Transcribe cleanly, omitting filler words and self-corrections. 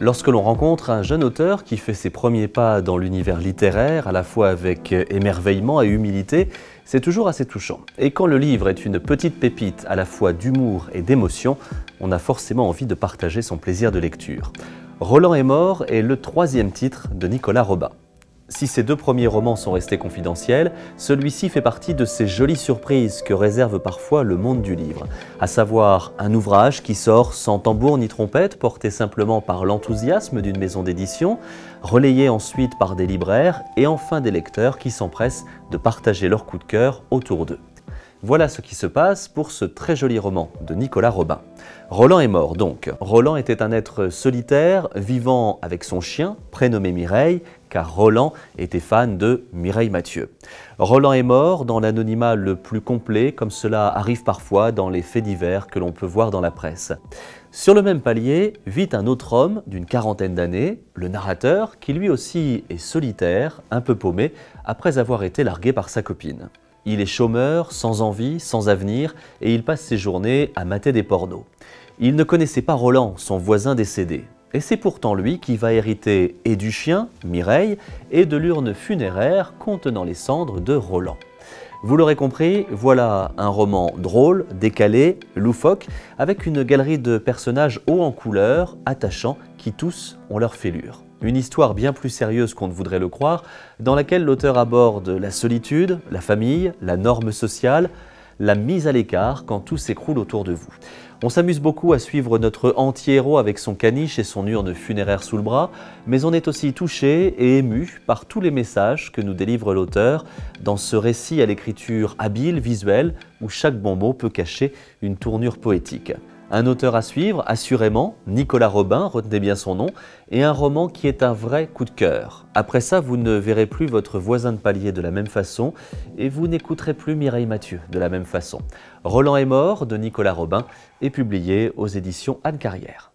Lorsque l'on rencontre un jeune auteur qui fait ses premiers pas dans l'univers littéraire, à la fois avec émerveillement et humilité, c'est toujours assez touchant. Et quand le livre est une petite pépite à la fois d'humour et d'émotion, on a forcément envie de partager son plaisir de lecture. Roland est mort est le troisième titre de Nicolas Robin. Si ces deux premiers romans sont restés confidentiels, celui-ci fait partie de ces jolies surprises que réserve parfois le monde du livre, à savoir un ouvrage qui sort sans tambour ni trompette, porté simplement par l'enthousiasme d'une maison d'édition, relayé ensuite par des libraires et enfin des lecteurs qui s'empressent de partager leur coup de cœur autour d'eux. Voilà ce qui se passe pour ce très joli roman de Nicolas Robin. Roland est mort donc. Roland était un être solitaire, vivant avec son chien, prénommé Mireille, car Roland était fan de Mireille Mathieu. Roland est mort dans l'anonymat le plus complet, comme cela arrive parfois dans les faits divers que l'on peut voir dans la presse. Sur le même palier vit un autre homme d'une quarantaine d'années, le narrateur, qui lui aussi est solitaire, un peu paumé, après avoir été largué par sa copine. Il est chômeur, sans envie, sans avenir, et il passe ses journées à mater des pornos. Il ne connaissait pas Roland, son voisin décédé. Et c'est pourtant lui qui va hériter et du chien, Mireille, et de l'urne funéraire contenant les cendres de Roland. Vous l'aurez compris, voilà un roman drôle, décalé, loufoque, avec une galerie de personnages hauts en couleur, attachants, qui tous ont leur fêlure. Une histoire bien plus sérieuse qu'on ne voudrait le croire, dans laquelle l'auteur aborde la solitude, la famille, la norme sociale, la mise à l'écart quand tout s'écroule autour de vous. On s'amuse beaucoup à suivre notre anti-héros avec son caniche et son urne funéraire sous le bras, mais on est aussi touché et ému par tous les messages que nous délivre l'auteur dans ce récit à l'écriture habile, visuelle, où chaque bon mot peut cacher une tournure poétique. Un auteur à suivre, assurément, Nicolas Robin, retenez bien son nom, et un roman qui est un vrai coup de cœur. Après ça, vous ne verrez plus votre voisin de palier de la même façon, et vous n'écouterez plus Mireille Mathieu de la même façon. Roland est mort de Nicolas Robin est publié aux éditions Anne Carrière.